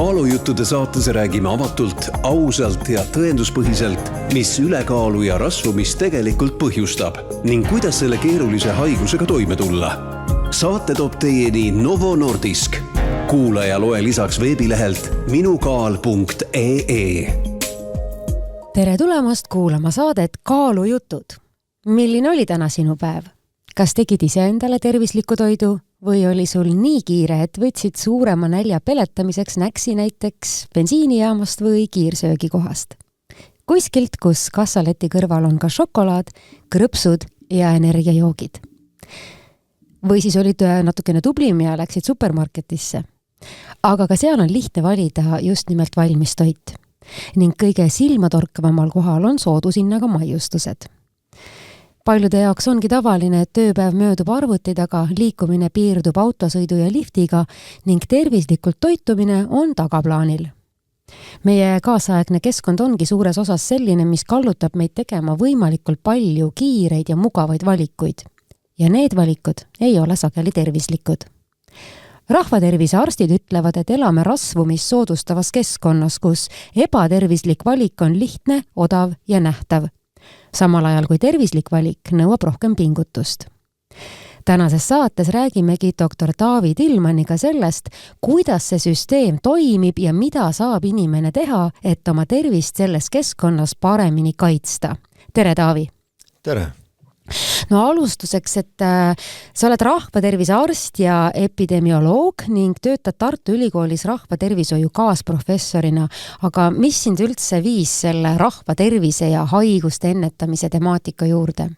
Kaalujuttude saates räägime avatult, ausalt ja tõenduspõhiselt, mis ülekaalu ja rasvumist tegelikult põhjustab ning kuidas selle keerulise haigusega toime tulla. Saate toob teieni Novo Nordisk. Kuula ja loe lisaks veebilehelt minukaal.ee. Tere tulemast kuulama saadet Kaalujutud. Milline oli täna sinu päev? Kas tegid ise endale tervislikku toidu või oli sul nii kiire, et võtsid suurema nälja peletamiseks näksi näiteks bensiinijaamast või kiirsöögikohast? Kuskilt, kus kassaleti kõrval on ka šokolaad, krõpsud ja energiajoogid. Või siis olid natukene tublim ja läksid supermarketisse. Aga ka seal on lihtne valida just nimelt valmis toit. Ning kõige silmatorkavamal kohal on soodushinnaga maiustused. Paljude jaoks ongi tavaline, et tööpäev möödub arvuti taga, liikumine piirdub autosõidu ja liftiga ning tervislikult toitumine on tagaplaanil. Meie kaasaegne keskkond ongi suures osas selline, mis kallutab meid tegema võimalikult palju kiireid ja mugavaid valikuid. Ja need valikud ei ole sageli tervislikud. Rahvatervise arstid ütlevad, et elame rasvumist soodustavas keskkonnas, kus ebatervislik valik on lihtne, odav ja nähtav. Samal ajal kui tervislik valik nõuab rohkem pingutust. Tänases saates räägimegi doktor Taavi Tillmanniga sellest, kuidas see süsteem toimib ja mida saab inimene teha, et oma tervist selles keskkonnas paremini kaitsta. Tere, Taavi! Tere! No alustuseks, et sa oled rahvatervise arst ja epidemioloog ning töötad Tartu Ülikoolis rahvatervishoiu kaasprofessorina. Aga mis sind üldse viis selle rahvatervise ja haiguste ennetamise temaatika juurde?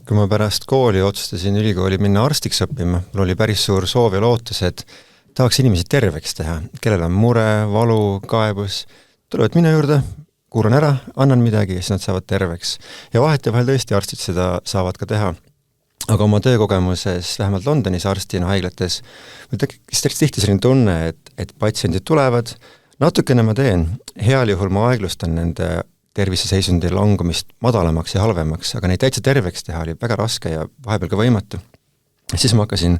Kui ma pärast kooli otsustasin ülikooli minna arstiks õppima, mul oli päris suur soov ja lootus, et tahaks inimesi terveks teha. Kellel on mure, valu, kaebus, tulevad minu juurde, kuulan ära, annan midagi ja siis nad saavad terveks. Ja vahet ja vahel tõesti arstid seda saavad ka teha. Aga oma töökogemuses, vähemalt Londonis arstina haiglates, tekkis tihti selline tunne, et patsiendid tulevad, natukene ma teen, heal juhul ma aeglustan nende terviseseisundi langumist madalamaks ja halvemaks, aga neid täitsa terveks teha oli väga raske ja vahepeal ka võimatu. Siis ma hakkasin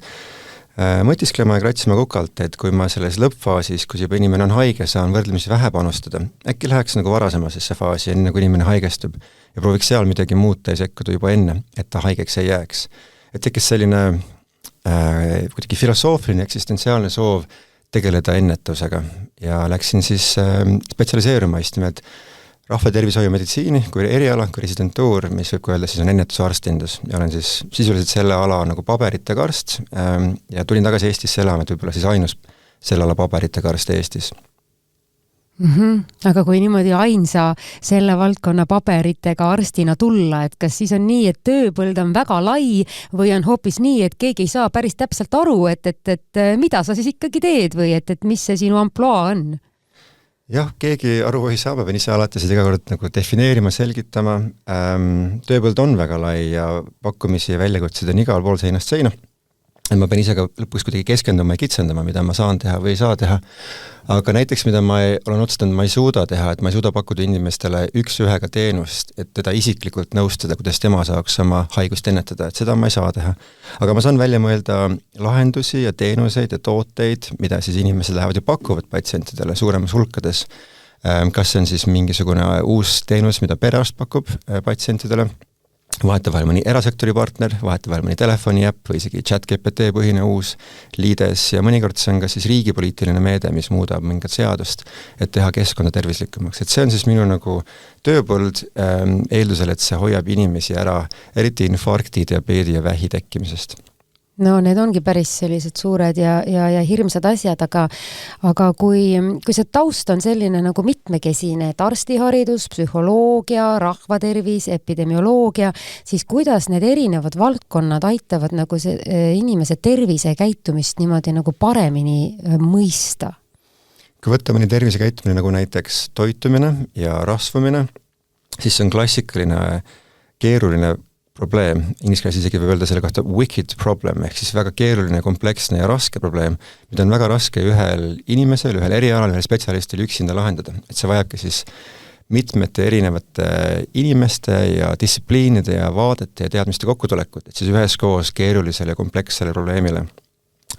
mõtisklema ja kratsima kukalt, et kui ma selles lõppfaasis, kus juba inimene on haige, saan võrdlemisi vähe panustada, äkki läheks nagu varasemasesse faasi, enne kui inimene haigestub ja prooviks seal midagi muuta ja sekkuda juba enne, et ta haigeks ei jääks. Et tekkis selline kuidagi filosoofiline, eksistentsiaalne soov tegeleda ennetusega ja läksin siis spetsialiseeruma just nimelt rahvatervishoiu meditsiini kui eriala, kui residentuur, mis võib öelda siis on ennetusarstindus ja olen siis sisuliselt selle ala nagu paberitega arst ja tulin tagasi Eestisse elama, et võib-olla siis ainus selle ala paberitega arst Eestis. Aga kui niimoodi ainsa selle valdkonna paberitega arstina tulla, et kas siis on nii, et tööpõld on väga lai või on hoopis nii, et keegi ei saa päris täpselt aru, et mida sa siis ikkagi teed või et mis see sinu amploa on? Jah, keegi aru ei saa, ma pean ise alati seda iga kord nagu defineerima, selgitama. Tööpõld on väga lai ja pakkumisi ja väljakutsed on igal pool seinast seina. Ma pean ise ka lõpuks kuidagi keskenduma ja kitsendama, mida ma saan teha või ei saa teha. Aga näiteks, mida ma olen otsustanud, ma ei suuda teha, et ma ei suuda pakkuda inimestele üks-ühega teenust, et teda isiklikult nõustada, kuidas tema saaks oma haigust ennetada, et seda ma ei saa teha. Aga ma saan välja mõelda lahendusi ja teenuseid ja tooteid, mida siis inimesed lähevad ja pakuvad patsientidele suuremas hulkades. Kas see on siis mingisugune uus teenus, mida perearst pakub patsientidele, vahetevahel mõni erasektori partner, vahetevahel mõni telefoniäpp või isegi chat-GPT põhine uus liides ja mõnikord see on ka siis riigipoliitiline meede, mis muudab mingit seadust, et teha keskkonna tervislikumaks. Et see on siis minu nagu tööpõld eeldusel, et see hoiab inimesi ära, eriti infarkti, diabeedi ja vähi tekkimisest. No need ongi päris sellised suured ja hirmsad asjad, aga kui see taust on selline nagu mitmekesine, et arstiharidus, psühholoogia, rahvatervis, epidemioloogia, siis kuidas need erinevad valdkonnad aitavad nagu see inimese tervise käitumist niimoodi nagu paremini mõista? Kui võtta mõni tervise käitumine nagu näiteks toitumine ja rasvumine, siis see on klassikaline keeruline probleem, inglise keeles isegi võib öelda selle kohta wicked problem, ehk siis väga keeruline, kompleksne ja raske probleem, mida on väga raske ühel inimesel, ühel erialal, ühel spetsialistil üksinda lahendada. Et see vajabki siis mitmete erinevate inimeste ja distsipliinide ja vaadete ja teadmiste kokkutulekut, et siis üheskoos keerulisele ja komplekssele probleemile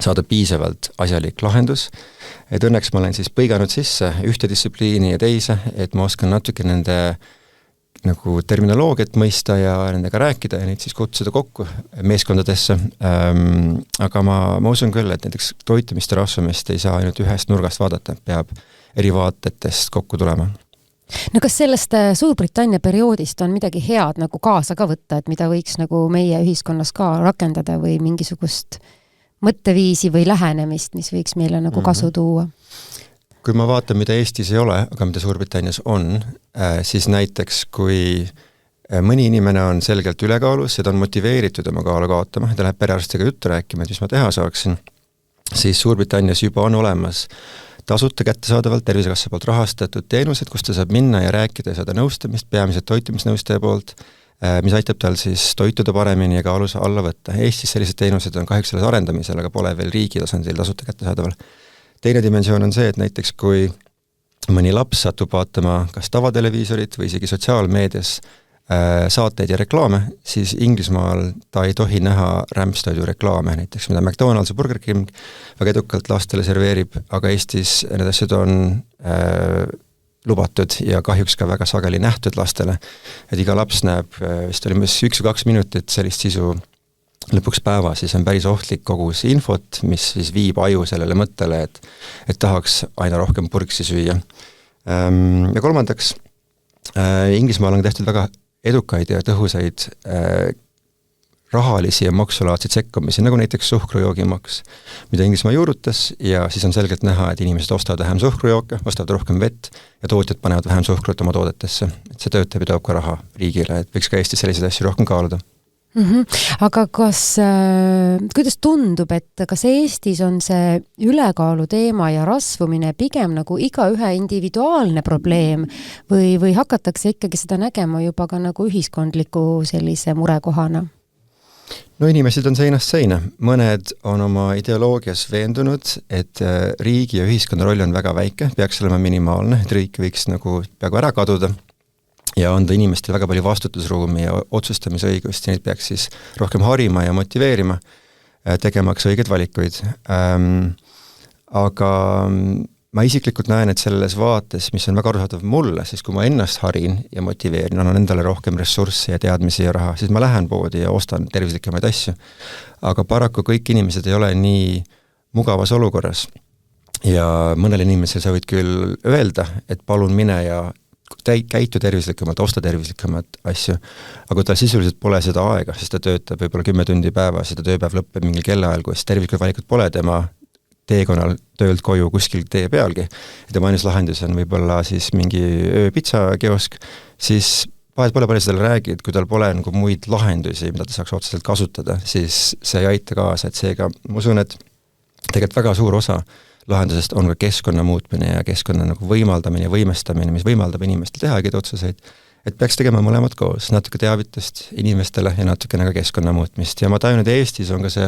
saada piisavalt asjalik lahendus, et õnneks ma olen siis põiganud sisse ühte distsipliini ja teise, et ma oskan natuke nende nagu terminoloogiat mõista ja nendega rääkida ja neid siis kutsuda kokku meeskondadesse. Aga ma usun küll, et näiteks toitumist ja rasvumist ei saa ainult ühest nurgast vaadata, peab eri vaatetest kokku tulema. No kas sellest Suurbritannia perioodist on midagi head nagu kaasa ka võtta, et mida võiks nagu meie ühiskonnas ka rakendada või mingisugust mõtteviisi või lähenemist, mis võiks meile nagu kasu tuua? Kui ma vaatan, mida Eestis ei ole, aga mida Suurbritannias on, siis näiteks kui mõni inimene on selgelt ülekaalus ja ta on motiveeritud oma kaalu kaotama, ta läheb perearstiga juttu rääkima, et mis ma teha saaksin, siis Suurbritannias juba on olemas tasuta kättesaadavalt Tervisekassa poolt rahastatud teenused, kus ta saab minna ja rääkida ja saada nõustamist, peamiselt toitumisnõustaja poolt, mis aitab tal siis toituda paremini ja kaalus alla võtta. Eestis sellised teenused on kahjuks selles arendamisel, aga pole veel riigi tasandil tasuta kättesaadaval. Teine dimensioon on see, et näiteks kui mõni laps satub vaatama kas tavateleviisorit või isegi sotsiaalmeedias saateid ja reklaame, siis Inglismaal ta ei tohi näha rämpstoidu reklaame, näiteks mida McDonald's ja Burger King väga edukalt lastele serveerib, aga Eestis need asjad on lubatud ja kahjuks ka väga sageli nähtud lastele. Et iga laps näeb, vist oli 1 või 2 minutit sellist sisu lõpuks päeva, siis on päris ohtlik kogu see infot, mis siis viib aju sellele mõttele, et tahaks aina rohkem purksi süüa. Ja kolmandaks, Inglismaal on tehtud väga edukaid ja tõhusaid rahalisi ja maksulaadseid sekkumisi, nagu näiteks suhkrujoogimaks, mida Inglismaa juurutas ja siis on selgelt näha, et inimesed ostavad vähem suhkrujooke, ostavad rohkem vett ja tootjad panevad vähem suhkrut oma toodetesse. Et see töötab ja toob ka raha riigile, et võiks ka Eestis selliseid asju rohkem kaaluda. Aga kuidas tundub, et kas Eestis on see ülekaalu teema ja rasvumine pigem nagu igaühe individuaalne probleem või hakatakse ikkagi seda nägema juba ka nagu ühiskondliku sellise murekohana? No inimesed on seinast seina. Mõned on oma ideoloogias veendunud, et riigi ja ühiskonna roll on väga väike, peaks olema minimaalne, et riik võiks nagu peaaegu ära kaduda ja anda inimestele väga palju vastutusruumi ja otsustamisõigust ja neid peaks siis rohkem harima ja motiveerima, tegemaks õigeid valikuid. Aga ma isiklikult näen, et selles vaates, mis on väga arusaadav mulle, siis kui ma ennast harin ja motiveerin, annan endale rohkem ressurssi ja teadmisi ja raha, siis ma lähen poodi ja ostan tervislikemaid asju. Aga paraku kõik inimesed ei ole nii mugavas olukorras. Ja mõnel inimesel sa võid küll öelda, et palun mine ja käitu tervislikumalt, osta tervislikumalt asju, aga ta sisuliselt pole seda aega, sest ta töötab võib-olla 10 tundi päevas ja ta tööpäev lõpeb mingil kellaajal, kus tervislikud valikud pole tema teekonnal töölt koju kuskil tee pealgi ja tema ainus lahendus on võib-olla siis mingi ööpitsakiosk, siis vahest pole palju seda räägid, kui tal pole nagu muid lahendusi, mida ta saaks otseselt kasutada, siis see ei aita kaasa, et seega ma usun, et tegelikult väga suur osa lahendusest on ka keskkonna muutmine ja keskkonna nagu võimaldamine ja võimestamine, mis võimaldab inimestel teha õigeid otsuseid, et peaks tegema mõlemad koos, natuke teavitust inimestele ja natukene ka keskkonna muutmist. Ja ma tajun, et Eestis on ka see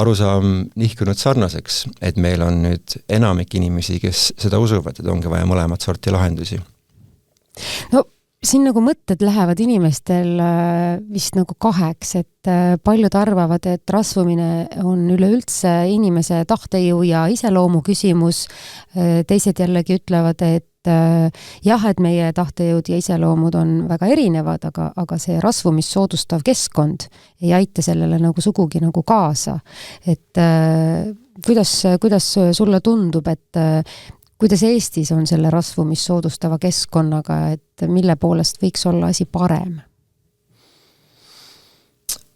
arusaam nihkunud sarnaseks, et meil on nüüd enamik inimesi, kes seda usuvad, et ongi vaja mõlemat sorti lahendusi. No siin nagu mõtted lähevad inimestel vist nagu kaheks, et paljud arvavad, et rasvumine on üleüldse inimese tahtejõu ja iseloomu küsimus. Teised jällegi ütlevad, et jah, et meie tahtejõud ja iseloomud on väga erinevad, aga see rasvumist soodustav keskkond ei aita sellele nagu sugugi nagu kaasa. Et kuidas sulle tundub, et kuidas Eestis on selle rasvumist soodustava keskkonnaga, et mille poolest võiks olla asi parem?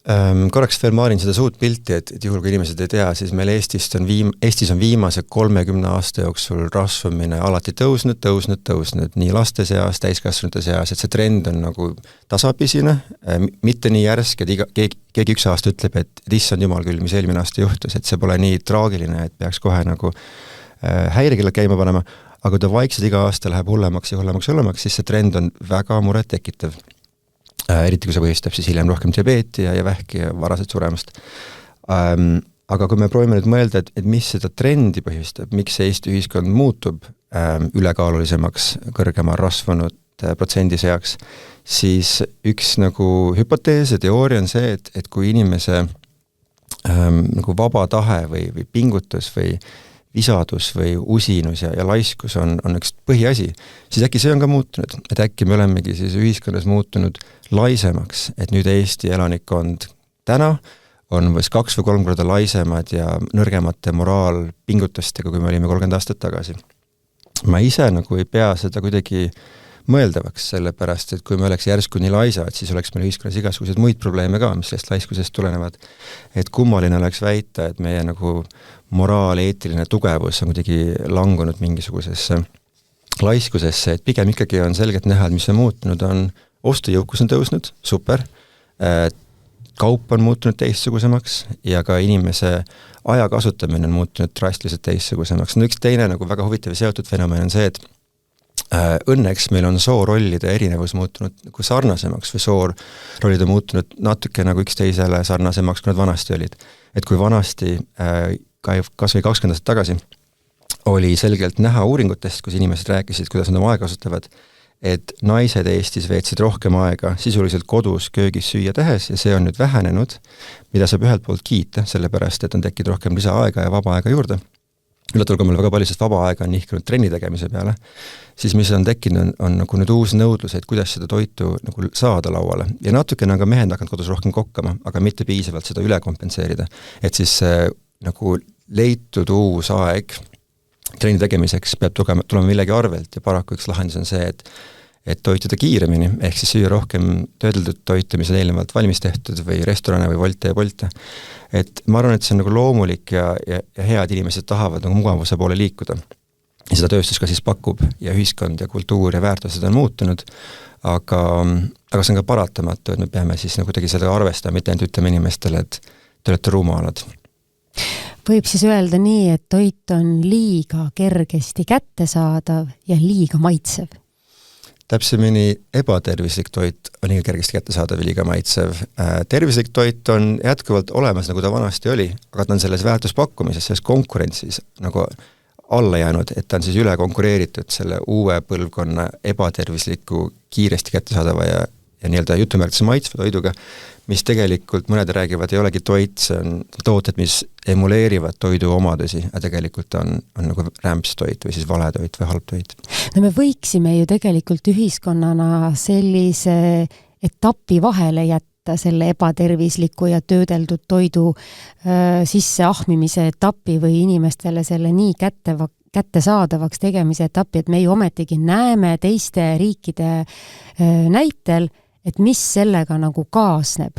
Korraks veel maarin seda suurt pilti, et juhul kui inimesed ei tea, siis meil Eestis on viimase 30 aasta jooksul rasvumine alati tõusnud, nii laste seas, täiskasvanute seas, et see trend on nagu tasapisine, mitte nii järsk, et keegi üks aasta ütleb, et issand jumal küll, mis eelmine aasta juhtus, et see pole nii traagiline, et peaks kohe nagu häirekella käima panema, aga kui ta vaikselt iga aasta läheb hullemaks, siis see trend on väga muret tekitav. Eriti kui see põhjustab siis hiljem rohkem diabeeti ja vähki ja varaselt suremast. Aga kui me proovime nüüd mõelda, et mis seda trendi põhjustab, miks see Eesti ühiskond muutub ülekaalulisemaks, kõrgema rasvunud protsendi seaks, siis üks nagu hüpotees ja teooria on see, et kui inimese nagu vaba tahe või pingutus või visadus või usinus ja laiskus on üks põhiasi, siis äkki see on ka muutunud, et äkki me olemegi siis ühiskonnas muutunud laisemaks, et nüüd Eesti elanikkond täna on vist 2 või 3 korda laisemad ja nõrgemate moraalpingutustega, kui me olime 30 aastat tagasi. Ma ise nagu ei pea seda kuidagi mõeldavaks, sellepärast, et kui me oleks järsku nii laisad, siis oleks meil ühiskonnas igasuguseid muid probleeme ka, mis sellest laiskusest tulenevad. Et kummaline oleks väita, et meie nagu moraal, eetiline tugevus on kuidagi langunud mingisugusesse laiskusesse, et pigem ikkagi on selgelt näha, et mis on muutunud, on ostujõukus on tõusnud, super, kaup on muutunud teistsugusemaks ja ka inimese aja kasutamine on muutunud drastiliselt teistsugusemaks. No üks teine nagu väga huvitav ja seotud fenomen on see, et õnneks meil on soorollide erinevus muutunud nagu sarnasemaks või soorollid on muutunud natuke nagu üksteisele sarnasemaks, kui nad vanasti olid. Et kui vanasti, kas või 20 aastat tagasi, oli selgelt näha uuringutest, kus inimesed rääkisid, kuidas nad oma aega kasutavad, et naised Eestis veetsid rohkem aega sisuliselt kodus köögis süüa tehes ja see on nüüd vähenenud, mida saab ühelt poolt kiita, sellepärast, et on tekkinud rohkem lisaaega ja vaba aega juurde. Üllatul, kui meil väga palju sest vaba aega on nihkunud trenni tegemise peale, siis mis on tekkinud, on nagu nüüd uus nõudlus, et kuidas seda toitu nagu saada lauale. Ja natukene on ka mehed hakanud kodus rohkem kokkama, aga mitte piisavalt seda üle kompenseerida. Et siis nagu leitud uus aeg trenni tegemiseks peab tulema millegi arvelt ja paraku üks lahendus on see, et toituda kiiremini, ehk siis süüa rohkem töödeldud toitu, mis on eelnevalt valmis tehtud või restorane või volte ja polte. Et ma arvan, et see on nagu loomulik ja head inimesed tahavad nagu mugavuse poole liikuda. Ja seda tööstus ka siis pakub ja ühiskond ja kultuur ja väärtused on muutunud, aga see on ka paratamatu, et me peame siis nagu kuidagi seda arvestama, mitte ainult ütlema inimestele, et te olete rumalad. Võib siis öelda nii, et toit on liiga kergesti kättesaadav ja liiga maitsev. Täpsemini ebatervislik toit on liiga kergesti kättesaadav ja liiga maitsev. Tervislik toit on jätkuvalt olemas, nagu ta vanasti oli, aga ta on selles väärtuspakkumises, selles konkurentsis nagu alla jäänud, et ta on siis üle konkureeritud selle uue põlvkonna ebatervisliku, kiiresti kättesaadava ja nii-öelda jutumärkides maitsva toiduga, mis tegelikult mõned räägivad, ei olegi toit, see on tooted, mis emuleerivad toidu omadusi, aga tegelikult on nagu rämpstoit või siis valetoit või halb toit. No me võiksime ju tegelikult ühiskonnana sellise etapi vahele jätta selle ebatervisliku ja töödeldud toidu sisse ahmimise etapi või inimestele selle nii kättesaadavaks tegemise etapi, et me ju ometigi näeme teiste riikide näitel, et mis sellega nagu kaasneb.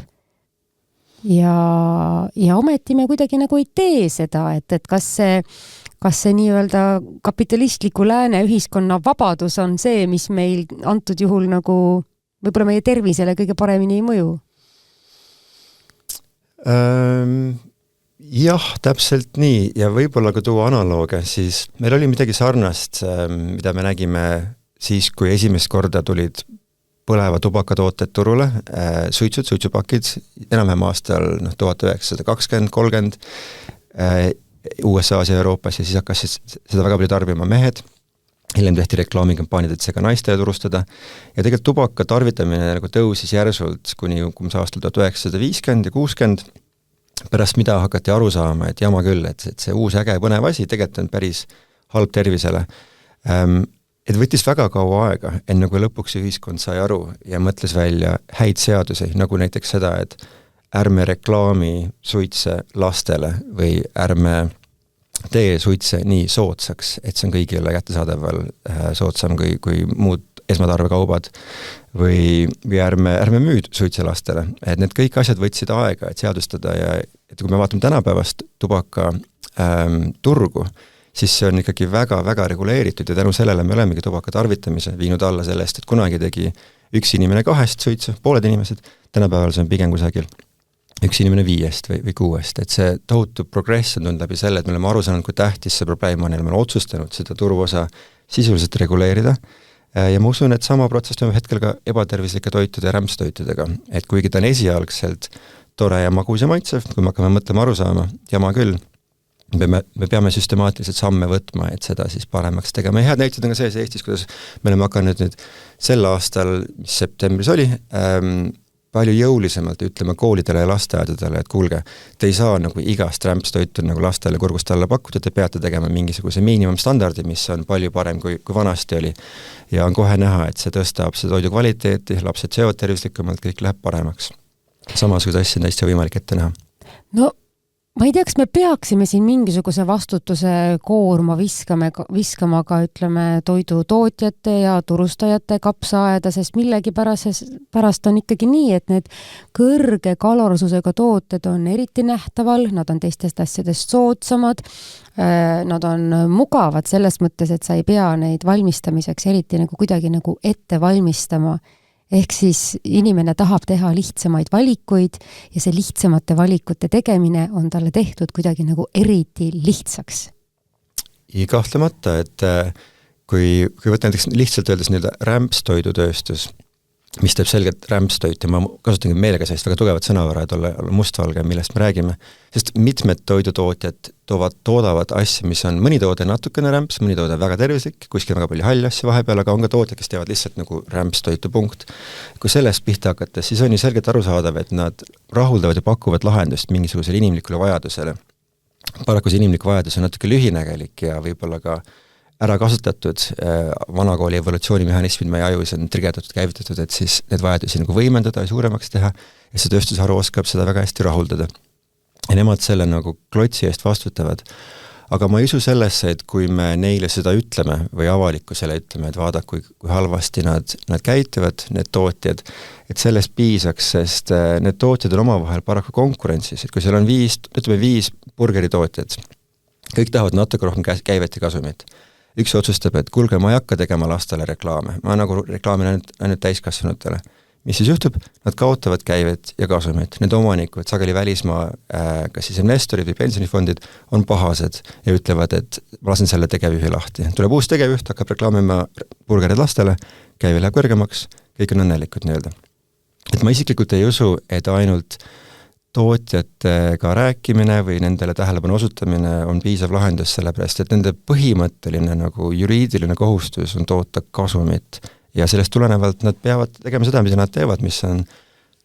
Ja ometi me kuidagi nagu ei tee seda, et kas see nii-öelda kapitalistliku lääne ühiskonna vabadus on see, mis meil antud juhul nagu võib-olla meie tervisele kõige paremini ei mõju? Jah, täpselt nii ja võib-olla kui tuua analooge, siis meil oli midagi sarnast, mida me nägime siis, kui esimest korda tulid põleva tubakatooted turule, suitsupakid, enam-vähem aastal 1920-30 USA-s ja Euroopas ja siis hakkas seda väga palju tarbima mehed. Hiljem tehti reklaamikampaaniad, et see ka naistele turustada. Ja tegelikult tubaka tarvitamine nagu tõusis järsult kuni aastal 1950 ja 60, pärast mida hakati aru saama, et jama küll, et see uus äge põnev asi tegelikult on päris halb tervisele. Et võttis väga kaua aega, enne kui lõpuks ühiskond sai aru ja mõtles välja häid seadusi, nagu näiteks seda, et ärme reklaami suitse lastele või ärme tee suitse nii soodsaks, et see on kõigile kättesaadaval soodsam kui muud esmatarbekaubad või ärme müüd suitse lastele. Et need kõik asjad võtsid aega, et seadustada ja et kui me vaatame tänapäevast tubaka turgu, siis see on ikkagi väga-väga reguleeritud ja tänu sellele me olemegi tubaka tarvitamise viinud alla sellest, et kunagi tegi üks inimene 2 suitsu, pooled inimesed, tänapäeval see on pigem kusagil üks inimene 5 või 6, et see tohutu progress on tulnud läbi selle, et me oleme aru saanud, kui tähtis see probleem on ja me oleme otsustanud seda turuosa sisuliselt reguleerida ja ma usun, et sama protsess toimub hetkel ka ebatervislike toitude ja rämpstoitudega, et kuigi ta on esialgselt tore ja magus ja maitsev, kui me hakkame mõtlema aru saama, jama küll, me peame süstemaatiliselt samme võtma, et seda siis paremaks tegema. Ja head näited on ka sees Eestis, kuidas me oleme hakanud nüüd sel aastal, mis septembris oli, palju jõulisemalt ütlema koolidele ja lasteaedadele, et kuulge, te ei saa nagu igast rämpstoitu nagu lastele kurgust alla pakkuda, te peate tegema mingisuguse miinimumstandardi, mis on palju parem kui vanasti oli. Ja on kohe näha, et see tõstab see toidu kvaliteeti, lapsed söövad tervislikumalt, kõik läheb paremaks. Samasuguse asja on täiesti võimalik ette näha. No ma ei tea, kas me peaksime siin mingisuguse vastutuse koorma viskama ka, ütleme, toidutootjate ja turustajate kapsaaeda, sest pärast on ikkagi nii, et need kõrge kalorsusega tooted on eriti nähtaval, nad on teistest asjadest soodsamad, nad on mugavad selles mõttes, et sa ei pea neid valmistamiseks eriti nagu kuidagi nagu ette valmistama. Ehk siis inimene tahab teha lihtsamaid valikuid ja see lihtsamate valikute tegemine on talle tehtud kuidagi nagu eriti lihtsaks. Kahtlemata, et kui võtta näiteks lihtsalt öeldes rämpstoidutööstus, mis teeb selgelt rämpstoit ja ma kasutangi meelega sellist väga tugevat sõnavara, et olla mustvalge, millest me räägime, sest mitmed toidutootjad toodavad asju, mis on mõni toode natukene rämps, mõni toode väga tervislik, kuskil väga palju halli asju vahepeal, aga on ka tootjad, kes teevad lihtsalt nagu rämpstoitu punkt. Kui sellest pihta hakates, siis on ju selgelt arusaadav, et nad rahuldavad ja pakuvad lahendust mingisugusele inimlikule vajadusele. Paraku see inimlik vajadus on natuke lühinägelik ja võib-olla ka ära kasutatud vanakooli evolutsioonimehhanismid meie ajus on trigerdatud, käivitatud, et siis need vajadusi nagu võimendada ja suuremaks teha ja see tööstusharu oskab seda väga hästi rahuldada. Ja nemad selle nagu klotsi eest vastutavad. Aga ma ei usu sellesse, et kui me neile seda ütleme või avalikkusele ütleme, et vaada, kui halvasti nad käituvad, need tootjad, et sellest piisaks, sest need tootjad on omavahel paraku konkurentsis, et kui seal on 5 burgeritootjad, kõik tahavad natuke rohkem käivet ja kasumit. Üks otsustab, et kuulge, ma ei hakka tegema lastele reklaame, ma nagu reklaamin ainult täiskasvanutele. Mis siis juhtub? Nad kaotavad käivet ja kasumit. Need omanikud, sageli välismaa, kas siis investorid või pensionifondid, on pahased ja ütlevad, et ma lasen selle tegevjuhi lahti. Tuleb uus tegevjuht, hakkab reklaamima burgerid lastele, käive läheb kõrgemaks, kõik on õnnelikud nii-öelda. Et ma isiklikult ei usu, et ainult tootjatega rääkimine või nendele tähelepanu osutamine on piisav lahendus sellepärast, et nende põhimõtteline nagu juriidiline kohustus on toota kasumit ja sellest tulenevalt nad peavad tegema seda, mida nad teevad, mis on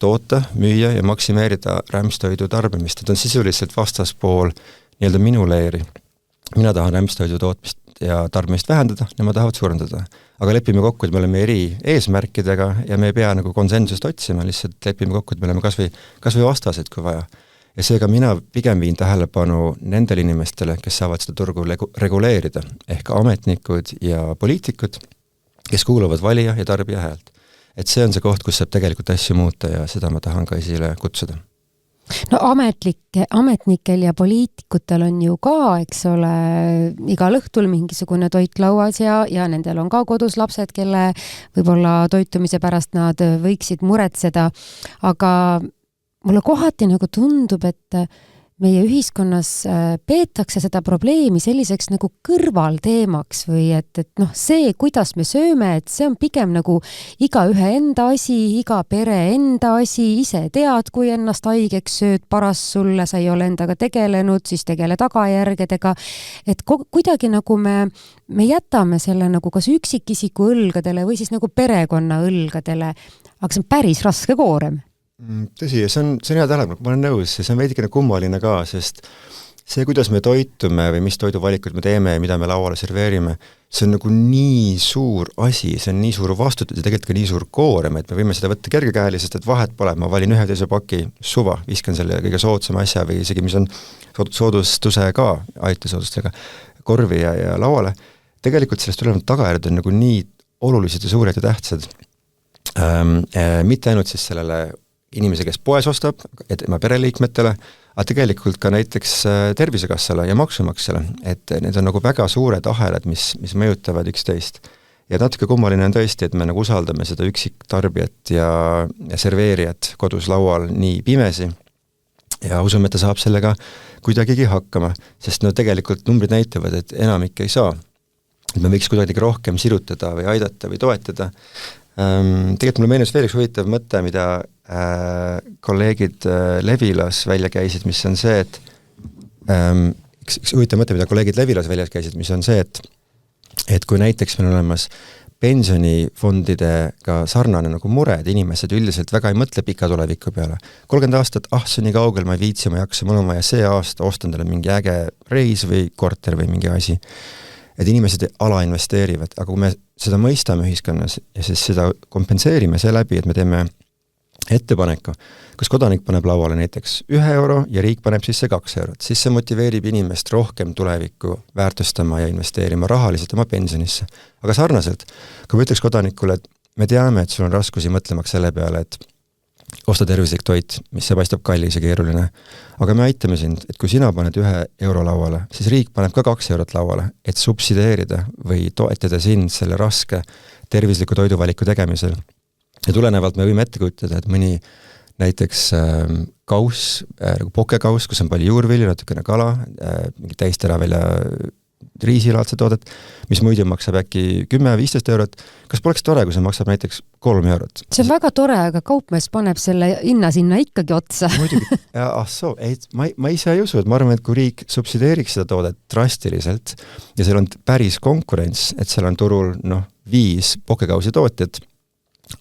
toota, müüa ja maksimeerida rämpstoidu tarbimist. Et on sisuliselt vastaspool nii-öelda minu leeri. Mina tahan rämpstoidu tootmist ja tarbimist vähendada, nemad tahavad suurendada. Aga lepime kokku, et me oleme eri eesmärkidega ja me ei pea nagu konsensust otsima, lihtsalt lepime kokku, et me oleme kasvõi vastased, kui vaja. Ja seega mina pigem viin tähelepanu nendele inimestele, kes saavad seda turgu reguleerida, ehk ametnikud ja poliitikud, kes kuuluvad valija ja tarbija häält. Et see on see koht, kus saab tegelikult asju muuta ja seda ma tahan ka esile kutsuda. No ametnikel ja poliitikutel on ju ka, eks ole, igal õhtul mingisugune toit lauas ja nendel on ka kodus lapsed, kelle võib-olla toitumise pärast nad võiksid muretseda, aga mulle kohati nagu tundub, et meie ühiskonnas peetakse seda probleemi selliseks nagu kõrvalteemaks või et see, kuidas me sööme, et see on pigem nagu iga ühe enda asi, iga pere enda asi, ise tead, kui ennast haigeks sööd, paras sulle, sa ei ole endaga tegelenud, siis tegele tagajärgedega, et kuidagi nagu me jätame selle nagu kas üksikisiku õlgadele või siis nagu perekonna õlgadele, aga see on päris raske koorem. Tõsi, see on hea tähelepanu, ma olen nõus, see on veidikene kummaline ka, sest see, kuidas me toitume või mis toiduvalikud me teeme ja mida me lauale serveerime, see on nagu nii suur asi, see on nii suur vastutus ja tegelikult ka nii suur koorem, et me võime seda võtta kergekäelisest, et vahet pole, ma valin ühe teise paki suva, viskan selle kõige soodsama asja või isegi, mis on soodustusega, aitesoodustega korvi ja lauale. Tegelikult sellest tulenevalt tagajärjed on nagu nii olulised ja suured ja tähtsad. Mitte ainult siis sellele inimese, kes poes ostab, et ma pereliikmetele, aga tegelikult ka näiteks tervisekassale ja maksumaksjale, et need on nagu väga suured ahelad, mis mõjutavad üksteist. Ja natuke kummaline on tõesti, et me nagu usaldame seda üksiktarbijat ja serveerijat kodus laual nii pimesi ja usume, et ta saab sellega kuidagigi hakkama, sest tegelikult numbrid näitavad, et enamik ei saa. Et me võiks kuidagi rohkem sirutada või aidata või toetada. Tegelikult mulle meenus veel üks huvitav mõte, mida kolleegid Levilas välja käisid, mis on see, et üks huvitav mõte, mida kolleegid Levilas välja käisid, mis on see, et kui näiteks meil on olemas pensionifondidega sarnane nagu mure, et inimesed üldiselt väga ei mõtle pika tuleviku peale. 30 aastat, see on nii kaugel, ma ei viitsi, ma ei jaksa, mul on vaja see aasta, ostan talle mingi äge reis või korter või mingi asi. Et inimesed alainvesteerivad, aga kui me seda mõistame ühiskonnas ja siis seda kompenseerime seeläbi, et me teeme ettepaneku, kus kodanik paneb lauale näiteks 1 euro ja riik paneb sisse 2 eurot, siis see motiveerib inimest rohkem tulevikku väärtustama ja investeerima rahaliselt oma pensionisse. Aga sarnaselt, kui ma ütleks kodanikule, et me teame, et sul on raskusi mõtlemaks selle peale, et osta tervislik toit, mis see paistab kallis ja keeruline, aga me aitame sind, et kui sina paned 1 euro lauale, siis riik paneb ka 2 eurot lauale, et subsideerida või toetada sind selle raske tervisliku toiduvaliku tegemisel. Ja tulenevalt me võime ette kujutada, et mõni näiteks kauss, nagu pokekauss, kus on palju juurvilju, natukene kala, mingi täistera välja riisilaadse toodet, mis muidu maksab äkki 10-15 eurot. Kas poleks tore, kui see maksab näiteks 3 eurot? See on väga tore, aga kaupmees paneb selle hinna sinna ikkagi otsa. Muidugi, ma ise ei usu, et ma arvan, et kui riik subsideeriks seda toodet drastiliselt ja seal on päris konkurents, et seal on turul 5 pokekausi tootjad,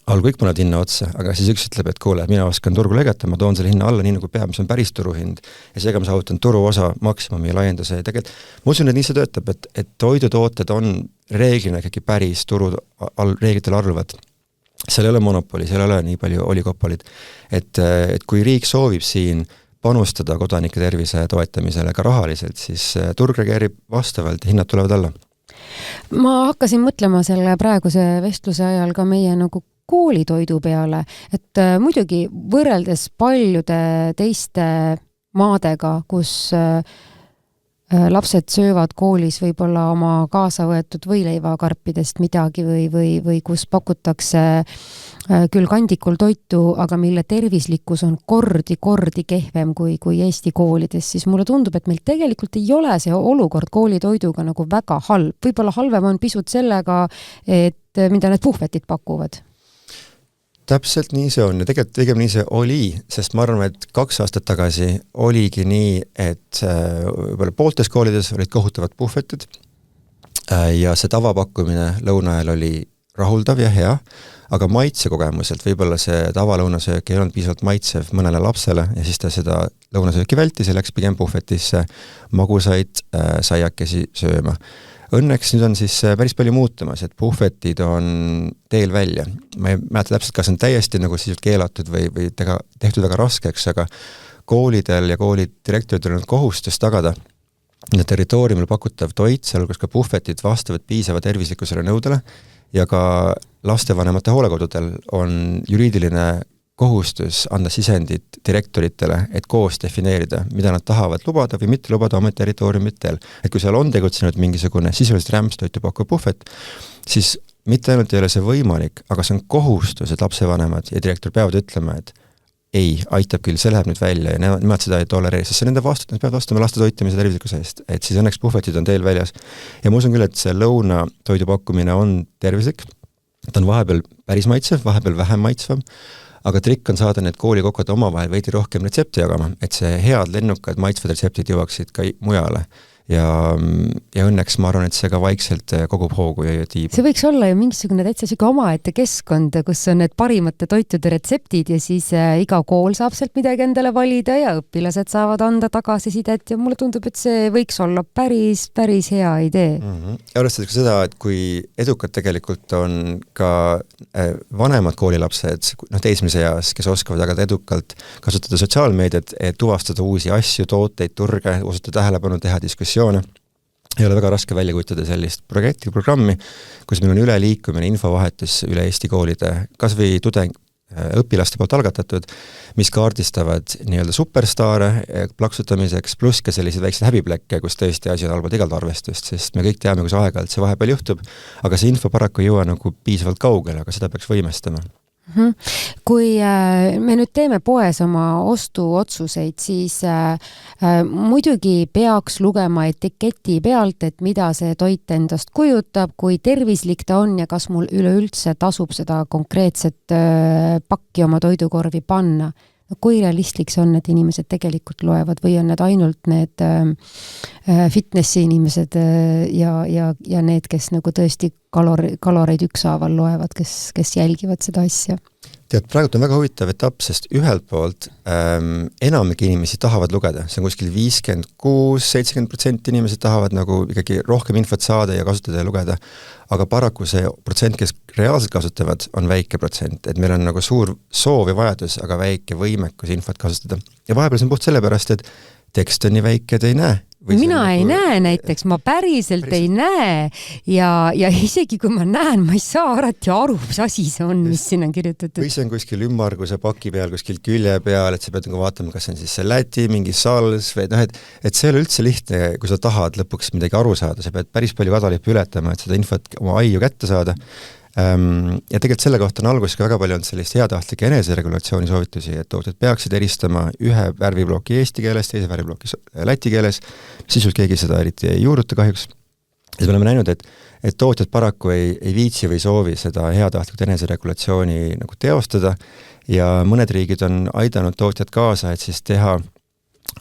all kõik paned hinna otsa, aga siis üks ütleb, et kuule, mina oskan turgu lõigata, ma toon selle hinna alla nii nagu peab, mis on päris turuhind ja seega ma saavutan turuosa maksimumi ja laienduse ja tegelikult ma usun, et nii see töötab, et toidutooted on reeglina ikkagi päris turu reeglitel arvuvad. Seal ei ole monopoli, seal ei ole nii palju olikopolid, et kui riik soovib siin panustada kodanike tervise toetamisele ka rahaliselt, siis turg reageerib vastavalt ja hinnad tulevad alla. Ma hakkasin mõtlema selle praeguse vestluse ajal ka meie nagu koolitoidu peale, et muidugi võrreldes paljude teiste maadega, kus lapsed söövad koolis võib-olla oma kaasa võetud võileivakarpidest midagi või kus pakutakse küll kandikul toitu, aga mille tervislikkus on kordi kehvem kui Eesti koolides, siis mulle tundub, et meil tegelikult ei ole see olukord koolitoiduga nagu väga halb. Võib-olla halvem on pisut sellega, et mida need puhvetid pakuvad. Täpselt nii see on ja tegelikult õigem nii see oli, sest ma arvan, et 2 aastat tagasi oligi nii, et võib-olla pooltes koolides olid kohutavad puhvetid ja see tavapakkumine lõunaajal oli rahuldav ja hea, aga maitsekogemuselt võib-olla see tavalõunasöök ei olnud piisavalt maitsev mõnele lapsele ja siis ta seda lõunasööki vältis ja läks pigem puhvetisse magusaid saiakesi sööma. Õnneks nüüd on siis päris palju muutumas, et puhvetid on teel välja. Ma ei mäleta täpselt, kas on täiesti nagu sisult keelatud või tehtud väga raskeks, aga koolidel ja koolidirektoritel on kohustus tagada territooriumil pakutav toit, sealhulgas ka puhvetid vastavad piisava tervislikkusele nõudele ja ka lastevanemate hoolekodudel on juriidiline kohustus anda sisendit direktoritele, et koos defineerida, mida nad tahavad lubada või mitte lubada oma territooriumitel. Et kui seal on tegutsenud mingisugune sisuliselt rämpstoitu pakkuv puhvet, siis mitte ainult ei ole see võimalik, aga see on kohustus, et lapsevanemad ja direktor peavad ütlema, et ei, aitab küll, see läheb nüüd välja ja nemad seda ei tolereeri, sest see nende vastutus, nad peavad vastama laste toitimise tervislikkuse eest, et siis õnneks puhvetid on teel väljas. Ja ma usun küll, et see lõuna toidu pakkumine on tervislik, ta on vahepeal päris maitsev, vahepeal vähem maitsvam, aga trikk on saada need koolikokad omavahel veidi rohkem retsepti jagama, et see head lennukad maitsvad retseptid jõuaksid ka mujale. Ja õnneks ma arvan, et see ka vaikselt kogub hoogu ja tiibu. See võiks olla ju mingisugune täitsa siuke omaette keskkond, kus on need parimate toitude retseptid ja siis iga kool saab sealt midagi endale valida ja õpilased saavad anda tagasisidet ja mulle tundub, et see võiks olla päris hea idee. Ja arvestades ka seda, et kui edukad tegelikult on ka vanemad koolilapsed, teismelise eas, kes oskavad väga edukalt kasutada sotsiaalmeediat, et tuvastada uusi asju, tooteid, turge, osutada tähelepanu, teha diskussioone. Ei ole väga raske välja kujutada sellist programmi, kus meil on üleliikumine infovahetus üle Eesti koolide, kas või õpilaste poolt algatatud, mis kaardistavad nii-öelda superstaare plaksutamiseks, pluss ka sellised väiksed häbiplekke, kus tõesti asi on halbad igalt arvestust, sest me kõik teame, kus aeg-ajalt see vahepeal juhtub, aga see info paraku ei jõua nagu piisavalt kaugele, aga seda peaks võimestama. Kui me nüüd teeme poes oma ostuotsuseid, siis muidugi peaks lugema etiketi pealt, et mida see toit endast kujutab, kui tervislik ta on ja kas mul üleüldse tasub seda konkreetset pakki oma toidukorvi panna. kui realistlik see on, et inimesed tegelikult loevad või on need ainult need fitnessi inimesed ja need, kes nagu tõesti kaloreid ükshaaval loevad, kes jälgivad seda asja? Tead, praegu on väga huvitav etapp, sest ühelt poolt enamik inimesi tahavad lugeda, see on kuskil 56-70% inimesed tahavad nagu ikkagi rohkem infot saada ja kasutada ja lugeda, aga paraku see protsent, kes reaalselt kasutavad, on väike protsent, et meil on nagu suur soov ja vajadus, aga väike võimekus infot kasutada. Ja vahepeal see on puht sellepärast, et tekst on nii väike, et ei näe. Mina ei näe näiteks, ma päriselt ei näe ja isegi kui ma näen, ma ei saa alati aru, mis asi see on, mis siin on kirjutatud. Või see on kuskil ümmarguse paki peal, kuskil külje peal, et sa pead nagu vaatama, kas on siis see läti, mingi sals või et see ei ole üldse lihtne, kui sa tahad lõpuks midagi aru saada, sa pead päris palju kadalippe ületama, et seda infot oma aiu kätte saada. Ja tegelikult selle kohta on alguses ka väga palju olnud sellist heatahtlike eneseregulatsiooni soovitusi, et tootjad peaksid eristama ühe värvibloki eesti keeles, teise värvibloki läti keeles, sisult keegi seda eriti ei juuruta kahjuks. Ja me oleme näinud, et tootjad paraku ei viitsi või soovi seda heatahtlikult eneseregulatsiooni nagu teostada ja mõned riigid on aidanud tootjad kaasa, et siis teha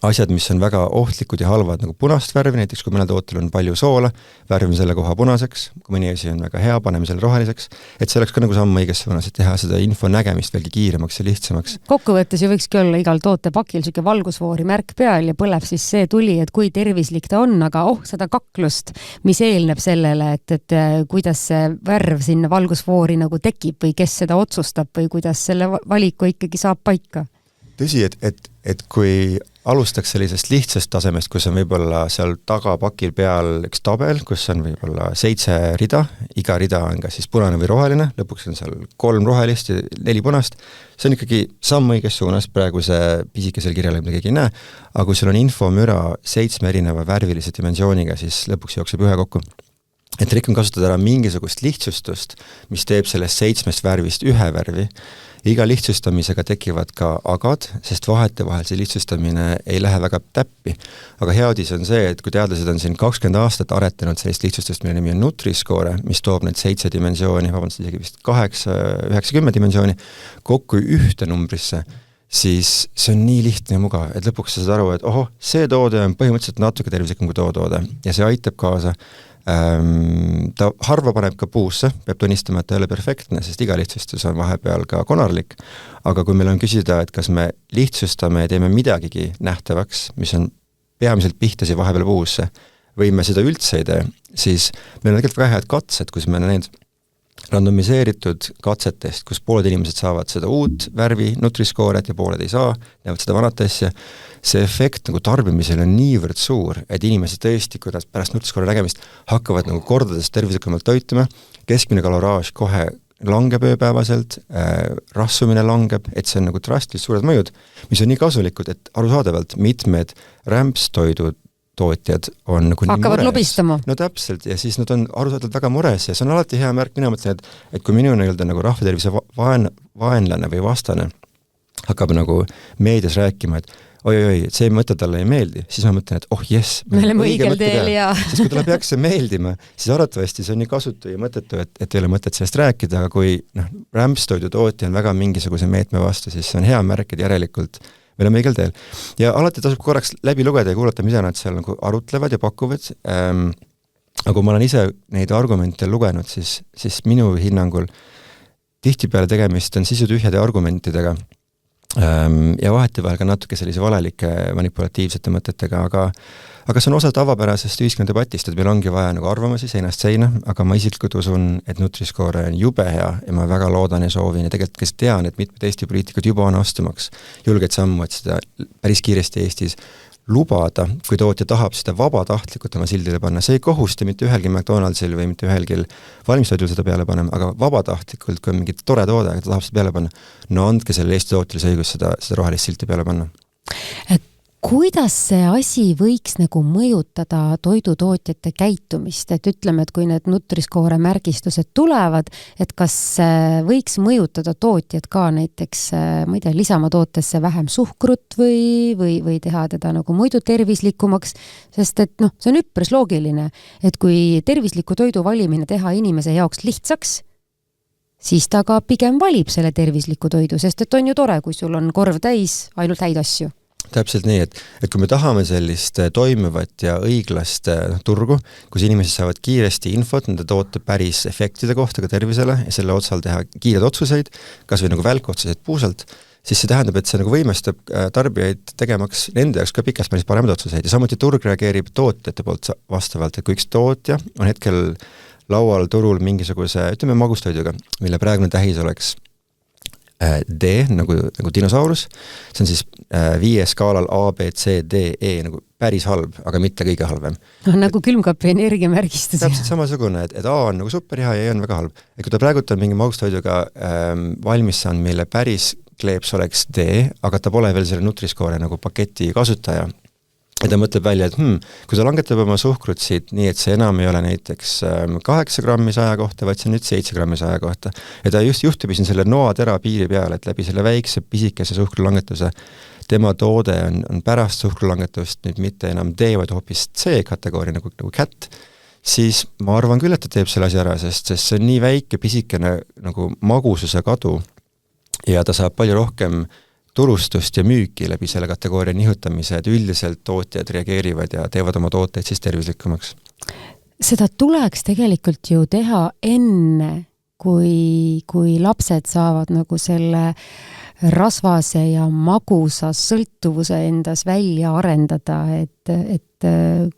asjad, mis on väga ohtlikud ja halvad, nagu punast värvi, näiteks kui mõnel tootel on palju soola, värvime selle koha punaseks, kui mõni asi on väga hea, paneme selle roheliseks, et see oleks ka nagu samm õiges suunas, et teha seda info nägemist veelgi kiiremaks ja lihtsamaks. Kokkuvõttes ju võikski olla igal tootepakil selline valgusfoori märk peal ja põleb siis see tuli, et kui tervislik ta on, aga seda kaklust, mis eelneb sellele, et kuidas see värv sinna valgusfoori nagu tekib või kes seda otsustab või kuidas selle valiku ikkagi saab paika. Tõsi, et kui alustaks sellisest lihtsast tasemest, kus on võib-olla seal tagapakil peal üks tabel, kus on võib-olla 7 rida, iga rida on kas siis punane või roheline, lõpuks on seal 3 rohelist ja 4 punast, see on ikkagi samm õiges suunas, praegu see pisikesel kirjal mida keegi ei näe, aga kui sul on infomüra 7 erineva värvilise dimensiooniga, siis lõpuks jookseb ühe kokku. Et trikk on kasutada ära mingisugust lihtsustust, mis teeb sellest 7 värvist ühe värvi. Iga lihtsustamisega tekivad ka agad, sest vahetevahel see lihtsustamine ei lähe väga täppi. Aga hea uudis on see, et kui teadlased on siin 20 aastat aretanud sellist lihtsustust, mille nimi on Nutri-Score, mis toob need 7 dimensiooni, vabandust, isegi vist 8-9-10 dimensiooni kokku ühte numbrisse, siis see on nii lihtne ja mugav, et lõpuks sa saad aru, et see toode on põhimõtteliselt natuke tervislikum kui toode ja see aitab kaasa. Ta harva paneb ka puusse, peab tunnistama, et ta ei ole perfektne, sest iga lihtsustus on vahepeal ka konarlik, aga kui meil on küsida, et kas me lihtsustame ja teeme midagigi nähtavaks, mis on peamiselt pihtasi vahepeal puusse, või me seda üldse ei tee, siis meil on tegelikult väga head katsed, kus me need randomiseeritud katsetest, kus pooled inimesed saavad seda uut värvi Nutri-Scoret ja pooled ei saa, näevad seda vanat asja, see efekt nagu tarbimisel on niivõrd suur, et inimesed tõesti, kuidas pärast Nutri-Score nägemist hakkavad nagu kordades tervislikumalt toituma, keskmine kaloraaž kohe langeb ööpäevaselt, rassumine langeb, et see on nagu drastiliselt suured mõjud, mis on nii kasulikud, et arusaadavalt mitmed rämpstoidud tootjad on nagu hakkavad lobistama. No täpselt, ja siis nad on arusaadavalt väga mures ja see on alati hea märk, mina mõtlen, et kui minu nagu rahvatervise vaenlane või vastane hakkab nagu meedias rääkima, et oi, see mõte talle ei meeldi, siis ma mõtlen, et jess, me oleme õigel teel ja sest kui talle peaks see meeldima, siis arvatavasti see on nii kasutu ja mõttetu, et ei ole mõtet sellest rääkida, aga kui rämpstoidu tootja on väga mingisuguse meetme vastu, siis see on hea märk, et järelikult me oleme õigel teel. Ja alati tasub korraks läbi lugeda ja kuulata, mida nad seal nagu arutlevad ja pakuvad. Aga kui ma olen ise neid argumente lugenud, siis minu hinnangul tihtipeale tegemist on sisutühjade argumentidega ja vahetevahel ka natuke sellise valelike manipulatiivsete mõtetega, aga see on osa tavapärasest ühiskonnadebatist, et meil ongi vaja nagu arvamusi seinast seina, aga ma isiklikult usun, et Nutri-Score on jube hea ja ma väga loodan ja soovin ja tegelikult kes tean, et mitmed Eesti poliitikud juba on astumaks julgeid sammu, et seda päris kiiresti Eestis lubada, kui tootja tahab seda vabatahtlikult oma sildile panna. See ei kohusta mitte ühelgi McDonaldsil või mitte ühelgi valmistoidul seda peale panema, aga vabatahtlikult, kui on mingi tore toode, ta tahab seda peale panna, no andke selle Eesti tootjale õigus seda rohelist silti peale panna. Kuidas see asi võiks nagu mõjutada toidutootjate käitumist, et ütleme, et kui need Nutri-Score märgistused tulevad, et kas võiks mõjutada tootjad ka näiteks, ma ei tea, lisama tootesse vähem suhkrut või teha teda nagu muidu tervislikumaks, sest et see on üpris loogiline, et kui tervisliku toidu valimine teha inimese jaoks lihtsaks, siis ta ka pigem valib selle tervisliku toidu, sest et on ju tore, kui sul on korv täis ainult häid asju. Täpselt nii, et kui me tahame sellist toimivat ja õiglast turgu, kus inimesed saavad kiiresti infot nende toote päris efektide kohta ka tervisele ja selle otsal teha kiired otsuseid, kas või nagu välkotsuseid puusalt, siis see tähendab, et see nagu võimestab tarbijaid tegemaks nende jaoks ka pikas päris paremad otsuseid ja samuti turg reageerib tootjate poolt vastavalt, et kui üks tootja on hetkel laual turul mingisuguse, ütleme magustoiduga, mille praegune tähis oleks D, nagu dinosaurus, see on siis 5 skaalal A, B, C, D, E, nagu päris halb, aga mitte kõige halvem. Nagu külmkapi energiamärgistus. Täpselt samasugune, et A on nagu super hea ja E on väga halb. Et kui ta praegu on mingi magustoiduga valmis saanud, mille päris kleeps oleks D, aga ta pole veel selle Nutri-Score nagu paketi kasutaja, ja ta mõtleb välja, et kui ta langetab oma suhkrut siit nii, et see enam ei ole näiteks 8 grammi 100 kohta, vaid see on nüüd 7 grammi 100 kohta. Ja ta just juhtub siin selle noatera piiri peale, et läbi selle väikse pisikese suhkrulangetuse tema toode on pärast suhkrulangetust nüüd mitte enam D, vaid hoopis C kategooria nagu cat, siis ma arvan küll, et ta teeb selle asi ära, sest see on nii väike pisikene nagu magususe kadu ja ta saab palju rohkem turustust ja müüki läbi selle kategooria nihutamise, et üldiselt tootjad reageerivad ja teevad oma tooteid siis tervislikumaks. Seda tuleks tegelikult ju teha enne, kui lapsed saavad nagu selle rasvase ja magusa sõltuvuse endas välja arendada, et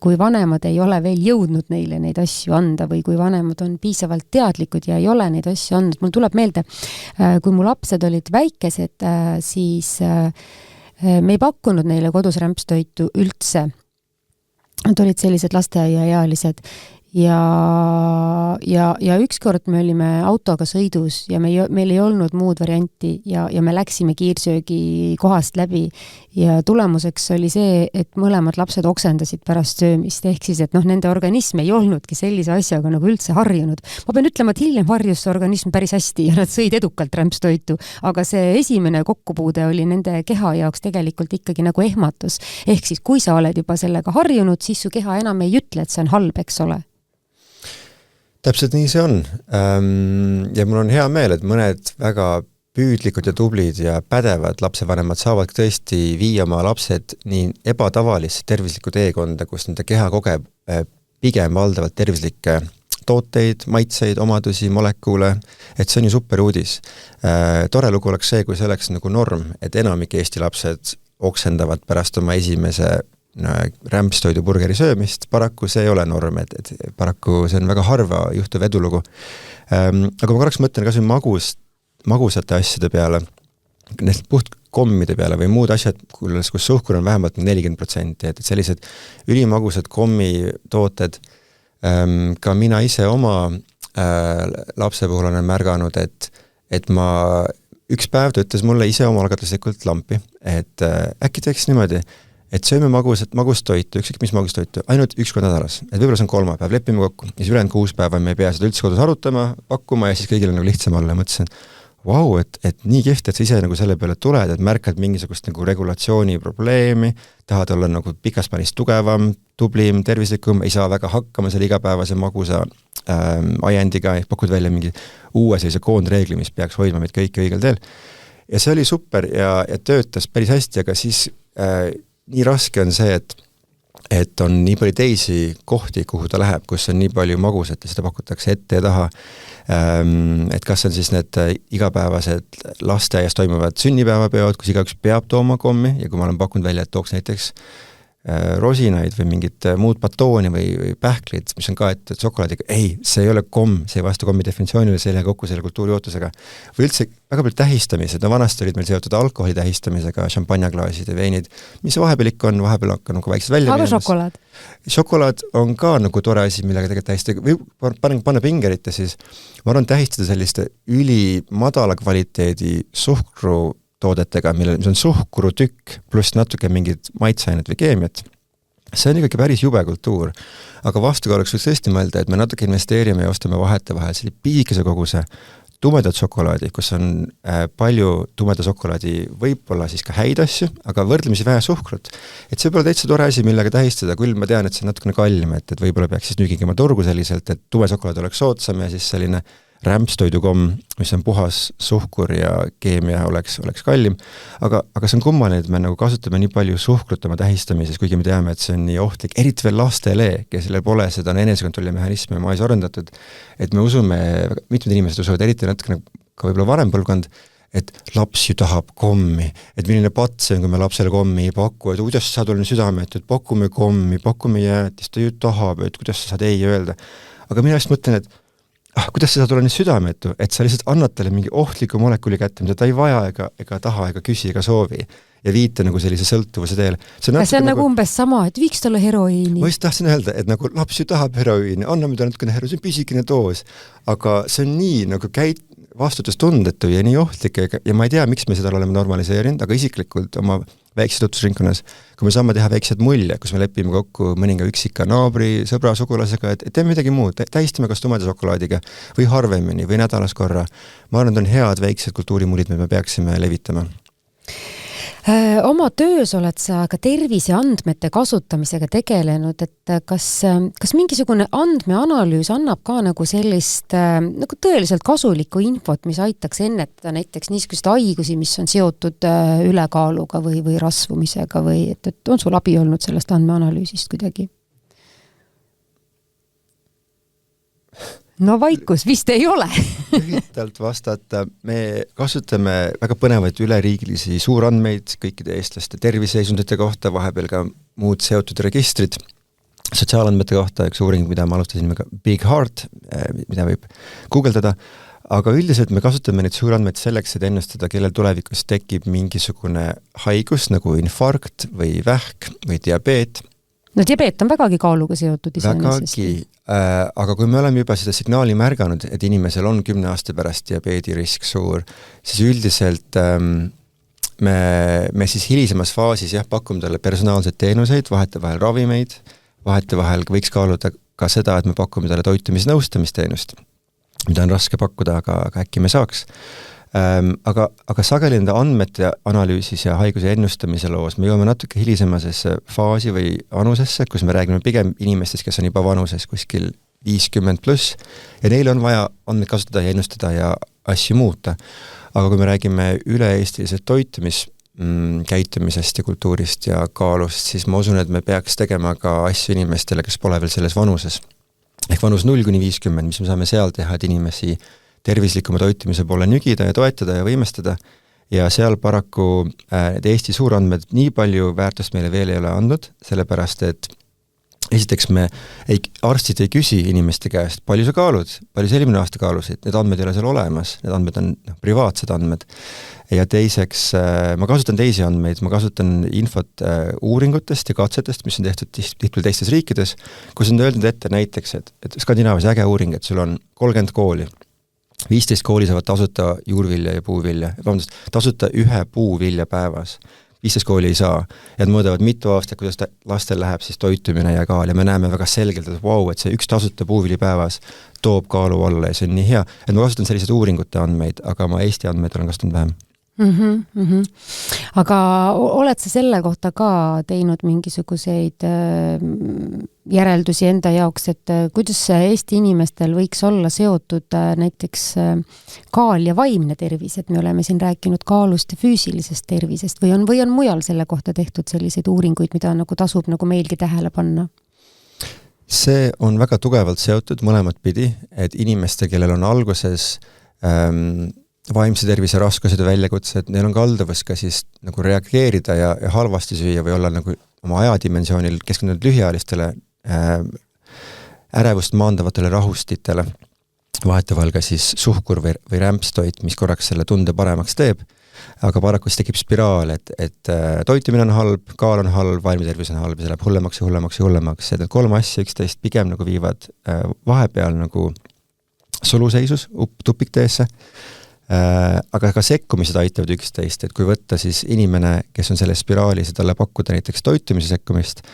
kui vanemad ei ole veel jõudnud neile neid asju anda või kui vanemad on piisavalt teadlikud ja ei ole neid asju andnud. Mul tuleb meelde, kui mu lapsed olid väikesed, siis me ei pakkunud neile kodus rämpstoitu üldse. Nad olid sellised lasteaiaealised ja ükskord me olime autoga sõidus ja meil ei olnud muud varianti ja me läksime kiirsöögi kohast läbi ja tulemuseks oli see, et mõlemad lapsed oksendasid pärast söömist, ehk siis, et nende organism ei olnudki sellise asjaga nagu üldse harjunud. Ma pean ütlema, et hiljem harjus see organism päris hästi ja nad sõid edukalt rämpstoitu, aga see esimene kokkupuude oli nende keha jaoks tegelikult ikkagi nagu ehmatus. Ehk siis, kui sa oled juba sellega harjunud, siis su keha enam ei ütle, et see on halb, eks ole. Täpselt nii see on. Ja mul on hea meel, et mõned väga püüdlikud ja tublid ja pädevad lapsevanemad saavad tõesti viia oma lapsed nii ebatavalisse tervislikku teekonda, kus nende keha kogeb pigem valdavalt tervislikke tooteid, maitseid, omadusi, molekuule, et see on ju super uudis. Tore lugu oleks see, kui see oleks nagu norm, et enamik Eesti lapsed oksendavad pärast oma esimese rämpstoidu burgeri söömist, paraku see ei ole norm, et paraku see on väga harva juhtuv edulugu. Aga ma korraks mõtlen kas või magusate asjade peale, puht kommide peale või muud asjad, kus suhkur on vähemalt 40%, et sellised ülimagusad kommitooted, ka mina ise oma lapse puhul olen märganud, et ma üks päev ta ütles mulle ise oma algatuslikult lampi, et äkki teeks niimoodi, et sööme magustoitu, ükskõik mis magustoitu, ainult üks kord nädalas. Et võib-olla see on 3 päev, lepime kokku. Ja siis ülejäänud 6 päeva me ei pea seda üldse kodus arutama, pakkuma ja siis kõigil on nagu lihtsam olla. Mõtlesin, vau, et nii kihvt, et sa ise nagu selle peale tuled, et märkad mingisugust nagu regulatsiooni probleemi, tahad olla nagu pikas plaanis tugevam, tublim, tervislikum, ei saa väga hakkama selle igapäevase magusa ajendiga, pakud välja mingi uue sellise koondreegli, mis peaks hoidma meid kõiki õigel teel. Ja see oli super ja töötas päris hästi, aga siis nii raske on see, et on nii palju teisi kohti, kuhu ta läheb, kus on nii palju magusat ja seda pakutakse ette ja taha. Et kas on siis need igapäevased lasteaias toimuvad sünnipäevapeod, kus igaüks peab tooma kommi ja kui ma olen pakkunud välja, et tooks näiteks rosinaid või mingit muud batooni või pähklid, mis on ka et šokolaadiga. Ei, see ei ole komm, see ei vasta kommi definitsioonile, see ei lähe kokku selle kultuuriootusega. Või üldse väga palju tähistamised, vanasti olid meil seotud alkoholi tähistamisega, šampanjaklaasid ja veinid, mis vahepeal ikka on, vahepeal hakka nagu väiksed välja. Aga šokolaad? Šokolaad on ka nagu tore asi, millega tegelikult tähistada. Või panna pingerite siis, ma arvan tähistada selliste üli madala kvaliteedi suhkru toodetega, mis on suhkrutükk pluss natuke mingid maitseainet või keemiat. See on ikkagi päris jube kultuur. Aga vastukaaluks võiks tõesti mõelda, et me natuke investeerime ja ostame vahete vahel selle piikese koguse tumedat šokolaadi, kus on palju tumeda šokolaadi võib-olla siis ka häid asju, aga võrdlemisi vähe suhkrut. Et see pole täitsa tore asi, millega tähistada, küll ma tean, et see on natukene kallim, et võib-olla peaks siis nügigema turgu selliselt, et tume šokolaad oleks soodsam ja siis selline rämpstoidukomm, mis on puhas suhkur ja keemia oleks kallim, aga see on kummaline, et me nagu kasutame nii palju suhkrut oma tähistamises, kuigi me teame, et see on nii ohtlik, eriti veel lastele, kellel pole seda enesekontrolli mehhanismi maas arendatud, et me usume, mitmed inimesed usuvad, eriti natukene ka võib-olla varem põlvkond, et laps ju tahab kommi, et milline pats on, kui me lapsele kommi ei paku, et kuidas sa saad olla südametu, et pakume kommi, pakume jäätist, ta ju tahab, et kuidas sa saad ei öelda. Aga mina just mõtlen, et kuidas sa saad olla nii südametu, et sa lihtsalt annad talle mingi ohtliku molekuli kätte, mida ta ei vaja ega taha, ega küsi, ega soovi ja viite nagu sellise sõltuvuse teel. See on nagu umbes sama, et viiks talle heroiini. Ma just tahtsin öelda, et nagu laps ju tahab heroiini, anname ta natukene heroiini, see on pisikene doos, aga see on nii nagu vastutustundetu ja nii ohtlik ja ma ei tea, miks me seda oleme normaliseerinud, aga isiklikult oma väikses tutvusringkonnas, kui me saame teha väiksed mulje, kus me lepime kokku mõninga üksika naabri, sõbra, sugulasega, et teeme midagi muud, tähistame kas tumeda šokolaadiga või harvemini või nädalas korra. Ma arvan, et on head väiksed kultuurimullid, mida me peaksime levitama. Oma töös oled sa ka terviseandmete kasutamisega tegelenud, et kas mingisugune andmeanalüüs annab ka nagu sellist nagu tõeliselt kasulikku infot, mis aitaks ennetada näiteks niisugust haigusi, mis on seotud ülekaaluga või rasvumisega või et on sul abi olnud sellest andmeanalüüsist kuidagi? No vaikus vist ei ole. Lühidalt vastata, me kasutame väga põnevaid üleriigilisi suurandmeid kõikide eestlaste terviseisundite kohta, vahepeal ka muud seotud registrid, sotsiaalandmete kohta, üks uuring, mida me alustasime ka Big Heart, mida võib guugeldada, aga üldiselt me kasutame neid suurandmeid selleks, et ennustada, kellel tulevikus tekib mingisugune haigus nagu infarkt või vähk või diabeet. No diabeet on vägagi kaaluga seotud iseenesest. Vägagi, aga kui me oleme juba seda signaali märganud, et inimesel on 10 aasta pärast diabeedirisk suur, siis üldiselt me siis hilisemas faasis pakume talle personaalseid teenuseid, vahetevahel ravimeid, vahetevahel võiks kaaluda ka seda, et me pakume talle toitumisnõustamisteenust, mida on raske pakkuda, aga äkki me saaks. Aga sageli nende andmete analüüsis ja haiguse ennustamise loos me jõuame natuke hilisemasesse faasi või vanusesse, kus me räägime pigem inimestest, kes on juba vanuses kuskil 50+, ja neil on vaja andmeid kasutada ja ennustada ja asju muuta. Aga kui me räägime üle-eestilisest toitumiskäitumisest ja kultuurist ja kaalust, siis ma usun, et me peaks tegema ka asju inimestele, kes pole veel selles vanuses. Ehk vanus 0-50, mis me saame seal teha, et inimesi tervislikuma toitumise poole nügida ja toetada ja võimestada ja seal paraku Eesti suurandmed nii palju väärtust meile veel ei ole andnud, sellepärast et esiteks arstid ei küsi inimeste käest, palju sa kaalud, palju sa eelmine aasta kaalusid, need andmed ei ole seal olemas, need andmed on privaatsed andmed. Ja teiseks, ma kasutan teisi andmeid, ma kasutan infot uuringutest ja katsetest, mis on tehtud tihtipeale teistes riikides, kus on öeldud ette näiteks, et Skandinaavias äge uuring, et sul on 30 kooli, 15 kooli saavad tasuta juurvilja ja puuvilja, tasuta 1 puuvilja päevas. 15 kooli ei saa. Ja nad mõõdavad mitu aastat, kuidas lastel läheb siis toitumine ja kaal ja me näeme väga selgelt, et et see üks tasuta puuvili päevas toob kaalu alla ja see on nii hea. Et ma kasutan sellised uuringute andmeid, aga ma Eesti andmeid olen kasutanud vähem. Aga oled sa selle kohta ka teinud mingisuguseid järeldusi enda jaoks, et kuidas Eesti inimestel võiks olla seotud näiteks kaal ja vaimne tervis, et me oleme siin rääkinud kaalust ja füüsilisest tervisest või on mujal selle kohta tehtud selliseid uuringuid, mida nagu tasub nagu meilgi tähele panna? See on väga tugevalt seotud mõlemat pidi, et inimeste, kellel on alguses vaimse tervise raskused ja väljakutsed, neil on kalduvus ka siis nagu reageerida ja halvasti süüa või olla nagu oma ajadimensioonil keskendunud lühiajalistele ärevust maandavatele rahustitele, vahetevahel ka siis suhkur või rämpstoit, mis korraks selle tunde paremaks teeb, aga paraku siis tekib spiraal, et toitumine on halb, kaal on halb, vaimne tervis on halb ja see läheb hullemaks ja hullemaks ja hullemaks, et need 3 asja üksteist pigem nagu viivad vahepeal nagu suluseisus, tupikteesse, aga ka sekkumised aitavad üksteist, et kui võtta siis inimene, kes on selles spiraalis ja talle pakkuda näiteks toitumise sekkumist,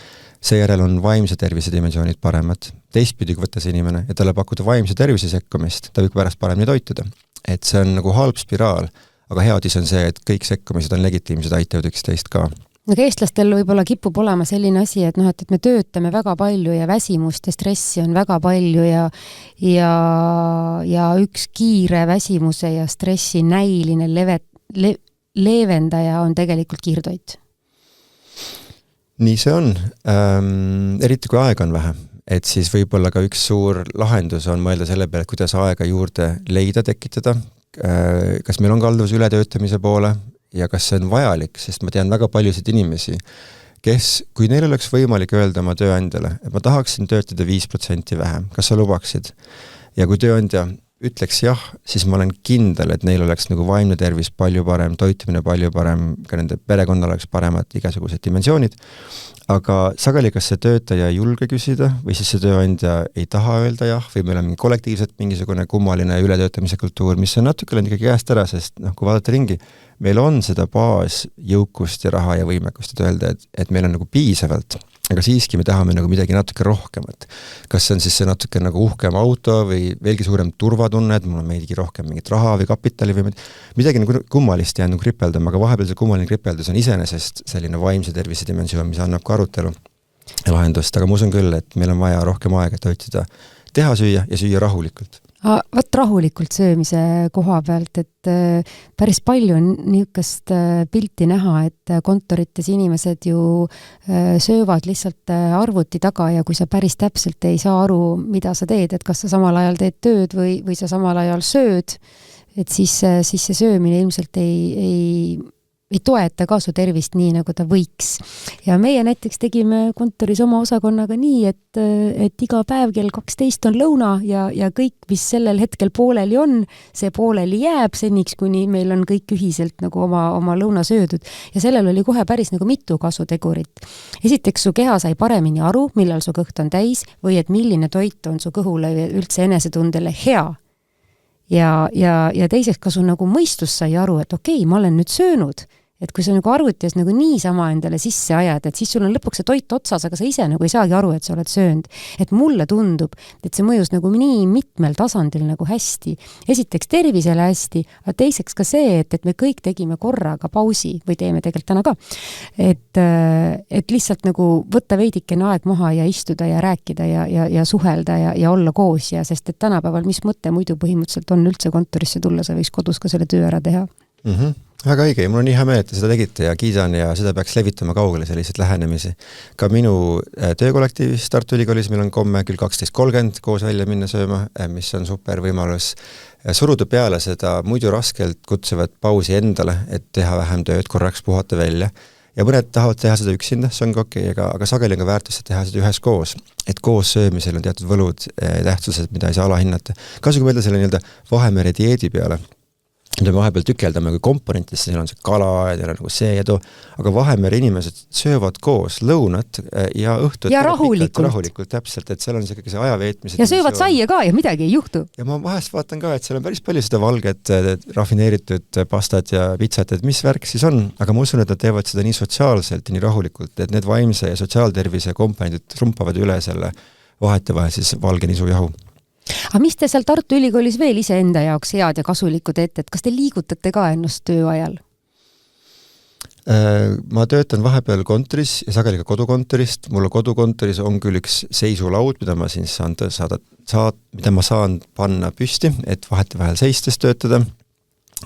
seejärel on vaimse tervise dimensioonid paremad. Teistpidi, kui võtta see inimene ja talle pakkuda vaimse tervise sekkumist, ta võib pärast paremini toituda. Et see on nagu halb spiraal, aga hea uudis on see, et kõik sekkumised on legitiimsed, aitavad üksteist ka. aga eestlastel võib-olla kipub olema selline asi, et et me töötame väga palju ja väsimust ja stressi on väga palju ja üks kiire väsimuse ja stressi näiline leevendaja on tegelikult kiirtoit. Nii see on. Eriti kui aega on vähe. Et siis võib-olla ka üks suur lahendus on mõelda selle peale, kuidas aega juurde leida, tekitada. Kas meil on kalduvus ületöötamise poole ja kas see on vajalik, sest ma tean väga paljusid inimesi, kes, kui neil oleks võimalik öelda oma tööandjale, et ma tahaksin töötada 5% vähem, kas sa lubaksid? Ja kui tööandja ütleks jah, siis ma olen kindel, et neil oleks nagu vaimne tervis palju parem, toitumine palju parem, ka nende perekonnal oleks paremad igasugused dimensioonid, aga sageli kas see töötaja ei julge küsida või siis see tööandja ei taha öelda jah või meil on kollektiivselt mingisugune kummaline ületöötamise kultuur, mis on natuke läinud ikkagi käest ära, sest kui vaadata ringi, meil on seda baasjõukust ja raha ja võimekust, et öelda, et meil on nagu piisavalt, aga siiski me tahame nagu midagi natuke rohkemat. Kas see on siis see natuke nagu uhkem auto või veelgi suurem turvatunne, et mul on meidigi rohkem mingit raha või kapitali või midagi nagu kummalist jäänud nagu kripeldama, aga vahepeal see kummaline kripeldus on iseenesest selline vaimse tervise dimensioon, mis annab ka arutelu ja lahendust, aga ma usun küll, et meil on vaja rohkem aega, et otsida, teha süüa ja süüa rahulikult. Võt rahulikult söömise koha pealt, et päris palju on niisugust pilti näha, et kontorites inimesed ju söövad lihtsalt arvuti taga ja kui sa päris täpselt ei saa aru, mida sa teed, et kas sa samal ajal teed tööd või sa samal ajal sööd, et siis see söömine ilmselt ei toeta ka su tervist nii, nagu ta võiks. Ja meie näiteks tegime kontoris oma osakonnaga nii, et iga päev kell 12 on lõuna ja kõik, mis sellel hetkel pooleli on, see pooleli jääb seniks, kuni meil on kõik ühiselt nagu oma lõuna söödud. Ja sellel oli kohe päris nagu mitu kasutegurit. Esiteks su keha sai paremini aru, millal su kõht on täis või et milline toit on su kõhule üldse enesetundele hea. Ja teiseks ka su nagu mõistus sai aru, et okei, ma olen nüüd söönud. Et kui sa nagu arvutis nagu niisama endale sisse ajad, et siis sul on lõpuks see toit otsas, aga sa ise nagu ei saagi aru, et sa oled söönud. Et mulle tundub, et see mõjus nagu nii mitmel tasandil nagu hästi. Esiteks tervisele hästi, aga teiseks ka see, et me kõik tegime korraga pausi või teeme tegelikult täna ka. Et lihtsalt nagu võtta veidikene aeg maha ja istuda ja rääkida ja suhelda ja olla koos ja sest et tänapäeval mis mõte muidu põhimõtteliselt on üldse kontorisse tulla, sa võiks kodus ka selle töö ära teha. Väga õige, mul on nii hea meel, et te seda tegite ja kiidan ja seda peaks levitama kaugele selliseid lähenemisi. Ka minu töökollektiivis Tartu Ülikoolis meil on komme küll 12.30 koos välja minna sööma, mis on super võimalus suruda peale seda muidu raskelt kutsuvat pausi endale, et teha vähem tööd, korraks puhata välja. Ja mõned tahavad teha seda üksinda, see on ka okei, aga sageli on ka väärtus teha seda ühes koos. Et koos söömisel on teatud võlud ja tähtsused, mida ei saa alahinnata. Kasugi mõelda selle nii-öelda Vahemere dieedi peale. Me vahepeal tükeldame kui komponentist, seal on see kala ja teil on nagu see ja too, aga Vahemere inimesed söövad koos lõunat ja õhtut ja rahulikult täpselt, et seal on see ajaveetmise ja söövad saia ka ja midagi ei juhtu. Ja ma vahest vaatan ka, et seal on päris palju seda valget rafineeritud pastat ja pitsat, et mis värk siis on, aga ma usun, et nad teevad seda nii sotsiaalselt ja nii rahulikult, et need vaimse ja sotsiaaltervise komponendid trumpavad üle selle vahetevahel siis valge nisujahu. Aga mis te seal Tartu Ülikoolis veel ise enda jaoks head ja kasulikud ette, et kas te liigutate ka ennast tööajal? Ma töötan vahepeal kontoris ja sageli ka kodukontorist. Mul kodukontoris on küll üks seisulaud, mida ma siin mida ma saan panna püsti, et vahetevahel seistes töötada.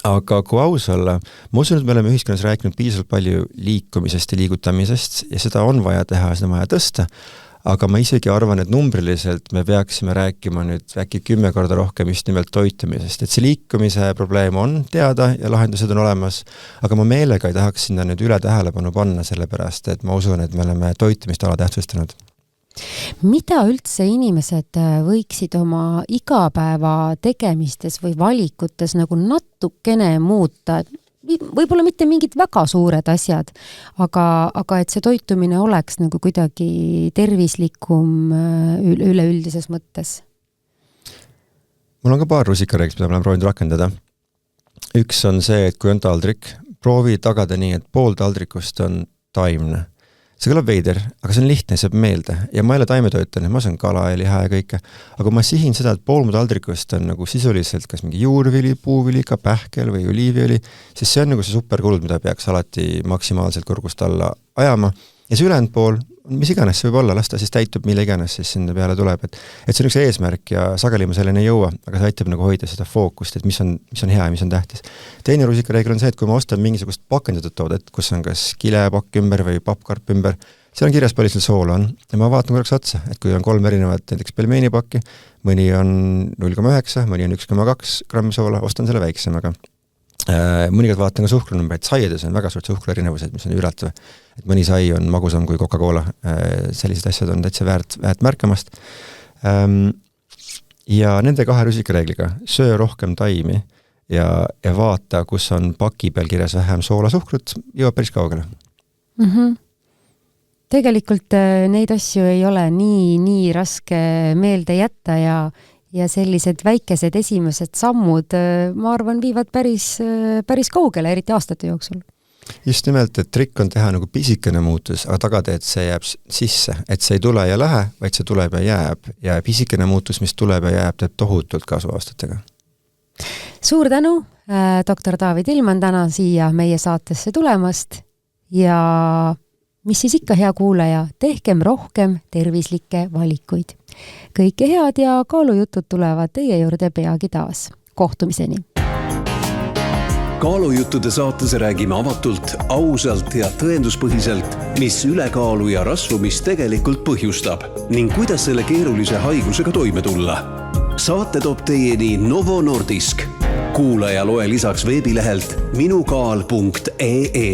Aga kui aus olla, ma usun, et me oleme ühiskonnas rääkinud piisavalt palju liikumisest ja liigutamisest ja seda on vaja teha, seda on vaja tõsta. Aga ma isegi arvan, et numbriliselt me peaksime rääkima nüüd äkki 10 korda rohkem just nimelt toitumisest, et see liikumise probleem on teada ja lahendused on olemas, aga ma meelega ei tahaks sinna nüüd üle tähelepanu panna sellepärast, et ma usun, et me oleme toitumist alatähtsustanud. Mida üldse inimesed võiksid oma igapäeva tegemistes või valikutes nagu natukene muuta, võib-olla mitte mingid väga suured asjad, aga et see toitumine oleks nagu kuidagi tervislikum üleüldises mõttes? Mul on ka paar rusikareeglit, mida ma olen proovinud rakendada. Üks on see, et kui on taldrik, proovi tagada nii, et pool taldrikust on taimne. see kõlab veider, aga see on lihtne, see jääb meelde ja ma ei ole taimetoitlane, ma söön kala ja liha ja kõike, aga ma sihin seda, et pool mu taldrikust on nagu sisuliselt kas mingi juurvili, puuvili, ka pähkel või oliiviõli, siis see on nagu see superkuld, mida peaks alati maksimaalselt kõrgust alla ajama ja see ülejäänud pool, mis iganes see võib olla, las ta siis täitub, mille iganes siis sinna peale tuleb, et see on üks eesmärk ja sageli ma selleni ei jõua, aga see aitab nagu hoida seda fookust, et mis on hea ja mis on tähtis. Teine rusikareegel on see, et kui ma ostan mingisugust pakendatud toodet, kus on kas kilepakk ümber või pappkarp ümber, seal on kirjas, palju seal soola on ja ma vaatan korraks otsa, et kui on 3 erinevat näiteks pelmeenipakki, mõni on 0,9, mõni on 1,2 grammi soola, ostan selle väiksemaga. Mõnikord vaatan ka suhkrunumbreid, saiades on väga suurt suhkruerinevused, mis on üllatav, et mõni sai on magusam kui Coca-Cola, sellised asjad on täitsa väärt märkamast. Ja nende 2 rusikareegliga söö rohkem taimi ja vaata, kus on paki peal kirjas vähem soola suhkrut, jõuab päris kaugele. Tegelikult neid asju ei ole nii raske meelde jätta ja sellised väikesed esimesed sammud, ma arvan, viivad päris kaugele, eriti aastate jooksul. Just nimelt, et trikk on teha nagu pisikene muutus, aga tagada, et see jääb sisse, et see ei tule ja lähe, vaid see tuleb ja jääb. Ja pisikene muutus, mis tuleb ja jääb, teeb tohutult kasu aastatega. Suur tänu, doktor David Ilman, täna siia meie saatesse tulemast ja mis siis ikka, hea kuulaja, tehkem rohkem tervislikke valikuid. Kõike head ja kaalujutud tulevad teie juurde peagi taas. Kohtumiseni! Kaalujuttude saates räägime avatult, ausalt ja tõenduspõhiselt, mis ülekaalu ja rasvumist tegelikult põhjustab ning kuidas selle keerulise haigusega toime tulla. Saate toob teieni Novo Nordisk. Kuula ja loe lisaks veebilehelt minukaal.ee.